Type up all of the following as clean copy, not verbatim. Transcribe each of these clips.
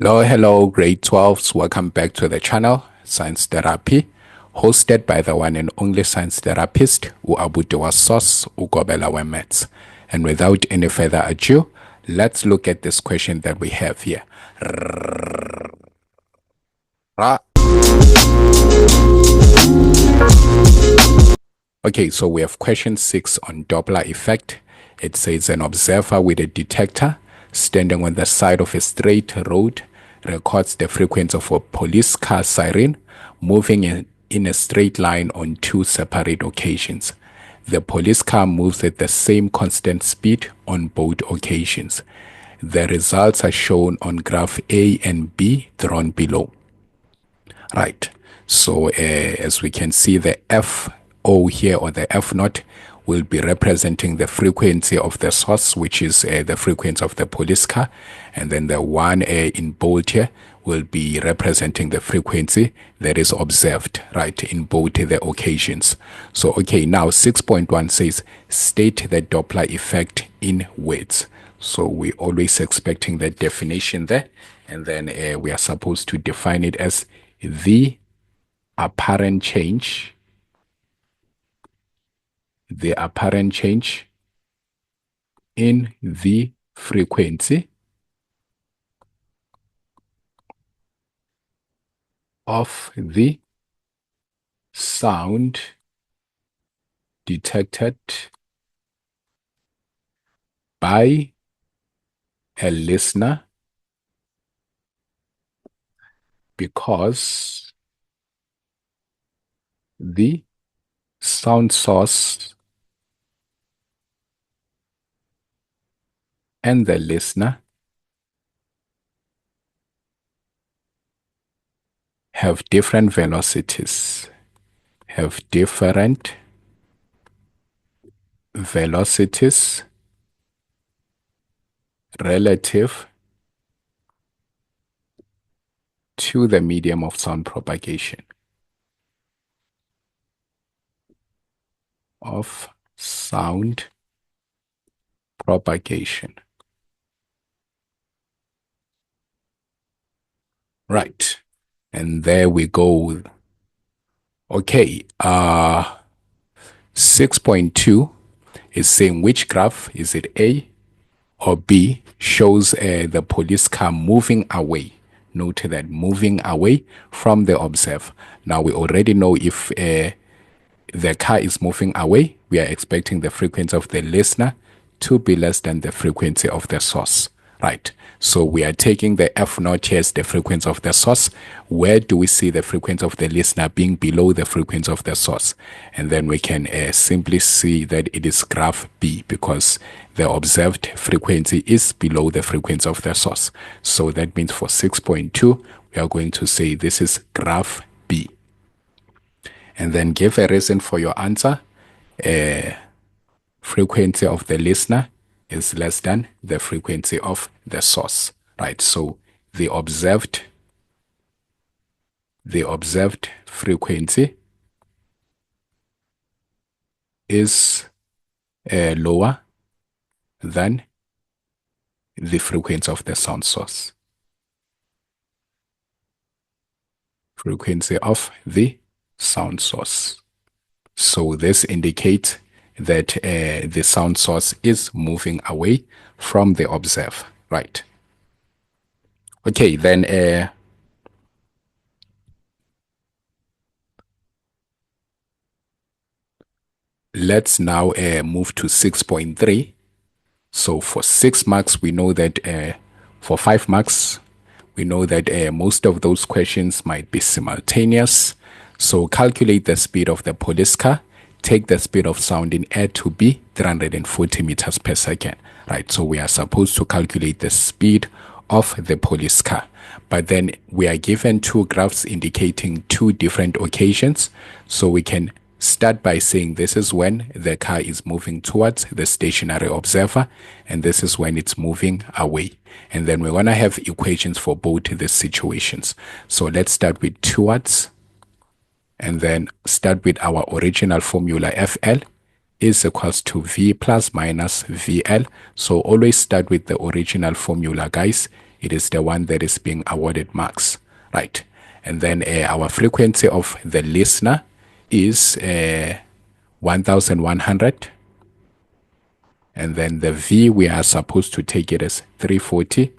Hello, grade 12s. Welcome back to the channel, Science Therapy, hosted by the one and only science therapist, Uabutewa Sos Ugobela Maths. And without any further ado, let's look at this question that we have here. Okay, so we have question 6 on Doppler effect. It says an observer with a detector standing on the side of a straight road records the frequency of a police car siren moving in a straight line on two separate occasions. The police car moves at the same constant speed on both occasions. The results are shown on graph A and B drawn below. Right, so as we can see, the FO here, or the F naught, will be representing the frequency of the source, which is the frequency of the police car, and then the one in bold here will be representing the frequency that is observed, right, in both the occasions. So okay, now 6.1 says state the Doppler effect in words. So we're always expecting the definition there, and then we are supposed to define it as the apparent change in the frequency of the sound detected by a listener because the sound source and the listener have different velocities, relative to the medium of sound propagation. Right, and there we go. Okay, 6.2 is saying which graph, is it A or B, shows the police car moving away. Note that moving away from the observer. Now we already know if the car is moving away, we are expecting the frequency of the listener to be less than the frequency of the source. Right, so we are taking the F naught here as the frequency of the source. Where do we see the frequency of the listener being below the frequency of the source? And then we can simply see that it is graph B, because the observed frequency is below the frequency of the source. So that means for 6.2, we are going to say this is graph B. And then give a reason for your answer. Frequency of the listener is less than the frequency of the source, right? So the observed frequency is lower than the frequency of the sound source. Frequency of the sound source. So this indicates that the sound source is moving away from the observer, right? Okay, then let's now move to 6.3. So for 6 marks, we know that for 5 marks, we know that most of those questions might be simultaneous. So calculate the speed of the police car. Take the speed of sound in air to be 340 meters per second, right? So we are supposed to calculate the speed of the police car. But then we are given two graphs indicating two different occasions. So we can start by saying this is when the car is moving towards the stationary observer, and this is when it's moving away. And then we're going to have equations for both the situations. So let's start with towards, and then start with our original formula. FL is equals to V plus minus VL. So always start with the original formula, guys. it is the one that is being awarded marks, right? And then our frequency of the listener is 1100. And then the V, we are supposed to take it as 340,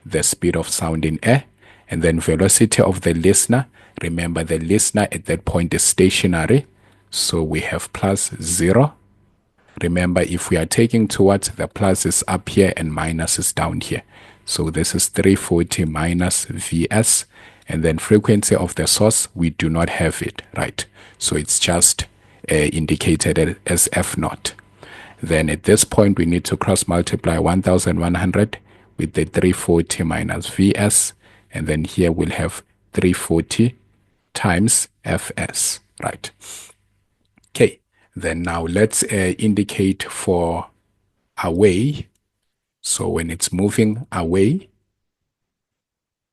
the speed of sound in air. And then velocity of the listener, remember the listener at that point is stationary. So we have plus 0. Remember, if we are taking towards, the plus is up here and minus is down here. So this is 340 minus Vs. And then frequency of the source, we do not have it, right? So it's just indicated as F0. Then at this point, we need to cross multiply 1100 with the 340 minus Vs. And then here we'll have 340 times Fs, right? Okay, then now let's indicate for away. So when it's moving away,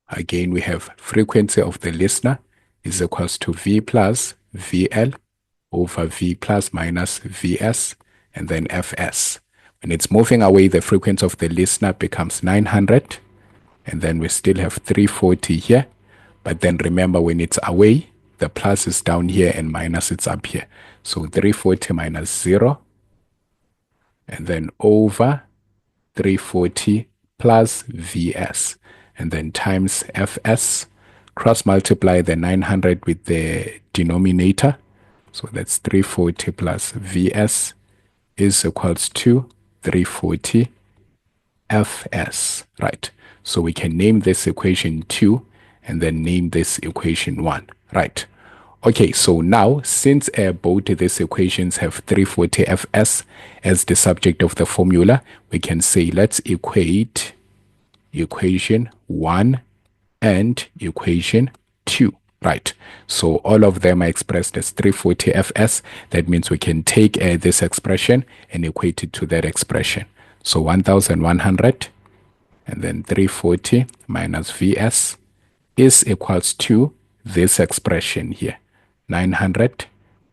again, we have frequency of the listener is equals to V plus VL over V plus minus Vs, and then Fs. When it's moving away, the frequency of the listener becomes 900, and then we still have 340 here. But then remember, when it's away, the plus is down here and minus it's up here. So 340 minus 0, and then over 340 plus Vs, and then times Fs. Cross multiply the 900 with the denominator. So that's 340 plus Vs is equals to 340 Fs, right? So we can name this equation 2 and then name this equation 1, right? Okay, so now since both these equations have 340 Fs as the subject of the formula, we can say let's equate equation 1 and equation 2, right? So all of them are expressed as 340 Fs. That means we can take this expression and equate it to that expression. So 1100 and then 340 minus Vs is equals to this expression here, 900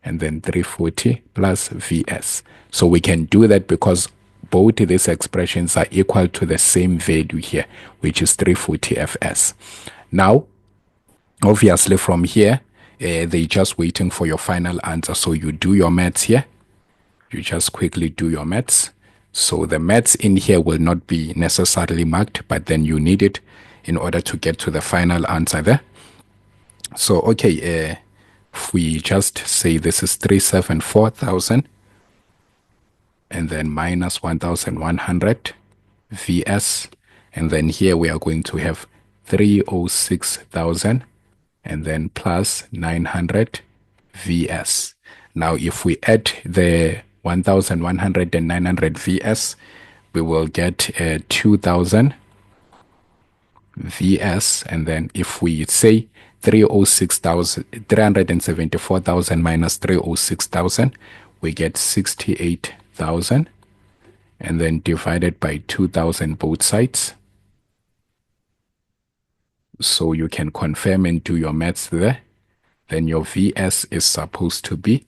and then 340 plus Vs. So we can do that because both these expressions are equal to the same value here, which is 340 Fs. Now, obviously from here, they're just waiting for your final answer. So you do your maths here. You just quickly do your maths. So the maths in here will not be necessarily marked, but then you need it in order to get to the final answer there. So, okay, if we just say this is 374,000 and then minus 1,100 Vs, and then here we are going to have 306,000 and then plus 900 Vs. Now, if we add the 1,100 and 900 Vs, we will get 2,000 Vs, and then if we say 374,000 minus 306,000, we get 68,000, and then divided by 2,000 both sides. So you can confirm and do your maths there. Then your Vs is supposed to be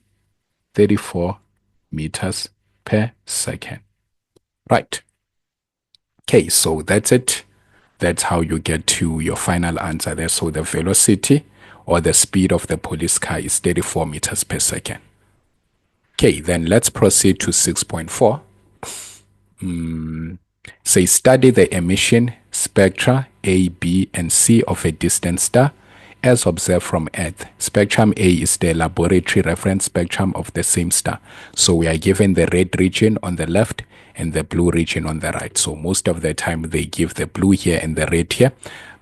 34 meters per second. Right. Okay, so that's it. That's how you get to your final answer there. So the velocity or the speed of the police car is 34 meters per second. Okay, then let's proceed to 6.4. Say study the emission spectra A, B, and C of a distant star as observed from Earth. Spectrum A is the laboratory reference spectrum of the same star. So we are given the red region on the left and the blue region on the right. So most of the time they give the blue here and the red here,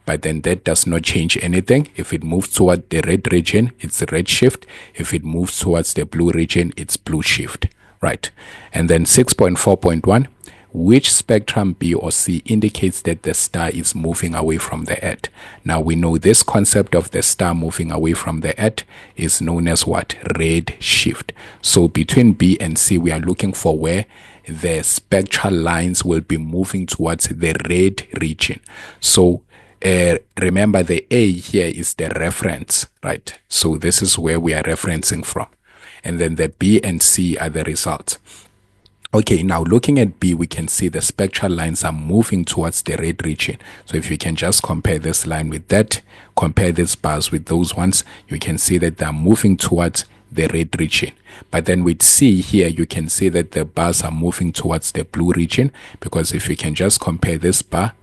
but then that does not change anything. If it moves toward the red region, it's red shift. If it moves towards the blue region, it's blue shift, right? And then 6.4.1, which spectrum B or C indicates that the star is moving away from the Earth? Now we know this concept of the star moving away from the Earth is known as what? Red shift. So between B and C, we are looking for where the spectral lines will be moving towards the red region. So remember the A here is the reference, right? So this is where we are referencing from. And then the B and C are the results. Okay, now looking at B, we can see the spectral lines are moving towards the red region. So if you can just compare this line with that, compare these bars with those ones, you can see that they're moving towards the red region. But then with C here, you can see that the bars are moving towards the blue region, because if you can just compare this bar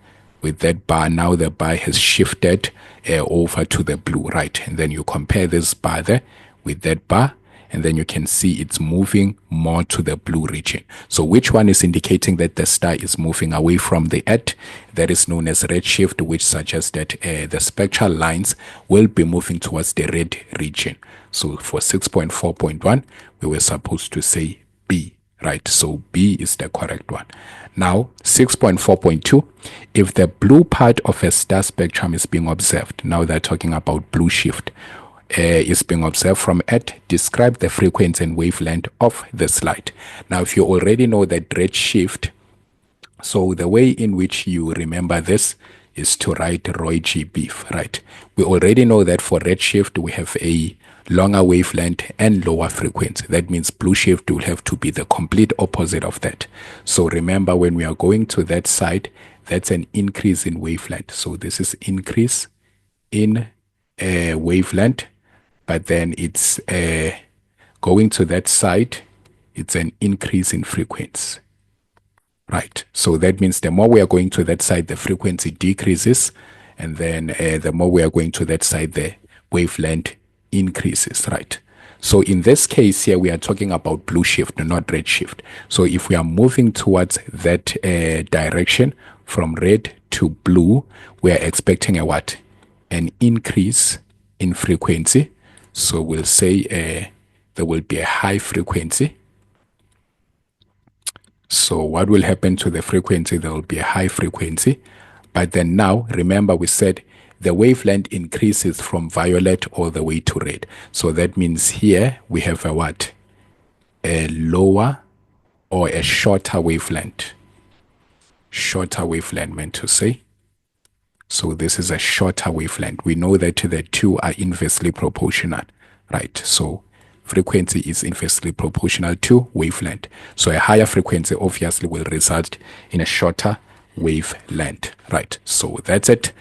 with that bar, now the bar has shifted over to the blue, right? And then you compare this bar there with that bar, and then you can see it's moving more to the blue region. So which one is indicating that the star is moving away from the Earth? That is known as redshift, which suggests that the spectral lines will be moving towards the red region. So for 6.4.1, we were supposed to say B, right? So B is the correct one. Now, 6.4.2, if the blue part of a star spectrum is being observed, now they're talking about blue shift, is being observed from Earth, describe the frequency and wavelength of this light. Now, if you already know that red shift, so the way in which you remember this is to write Roy G. Beef, right? We already know that for red shift, we have a longer wavelength and lower frequency. That means blue shift will have to be the complete opposite of that. So remember, when we are going to that side, that's an increase in wavelength. So this is increase in wavelength, but then it's going to that side, it's an increase in frequency. Right. So that means the more we are going to that side, the frequency decreases. And then the more we are going to that side, the wavelength increases. Right. So in this case here, we are talking about blue shift, not red shift. So if we are moving towards that direction from red to blue, we are expecting a what? An increase in frequency. So we'll say there will be a high frequency. So what will happen to the frequency? There will be a high frequency. But then now, remember we said the wavelength increases from violet all the way to red. So that means here we have a what? A lower or a shorter wavelength. Shorter wavelength, meant to say. So this is a shorter wavelength. We know that the two are inversely proportional, right? So frequency is inversely proportional to wavelength. So a higher frequency obviously will result in a shorter wavelength, right? So that's it.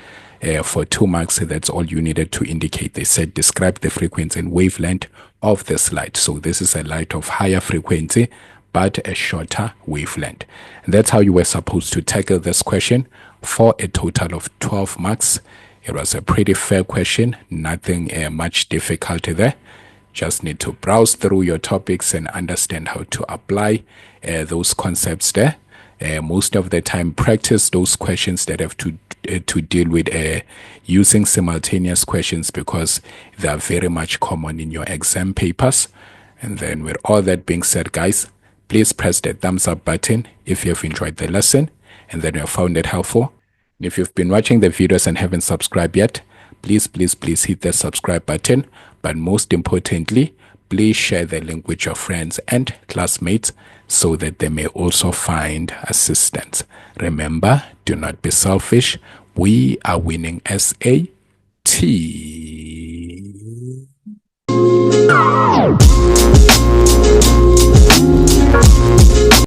For 2 marks, that's all you needed to indicate. They said describe the frequency and wavelength of this light. So this is a light of higher frequency, but a shorter wavelength. And that's how you were supposed to tackle this question for a total of 12 marks. It was a pretty fair question, nothing much difficulty there. Just need to browse through your topics and understand how to apply those concepts there. Most of the time, practice those questions that have to deal with using simultaneous questions, because they are very much common in your exam papers. And then with all that being said, guys, please press the thumbs up button if you have enjoyed the lesson and then you have found it helpful. If you've been watching the videos and haven't subscribed yet, please hit the subscribe button. But most importantly, please share the link with your friends and classmates so that they may also find assistance. Remember, do not be selfish. We are winning as a team.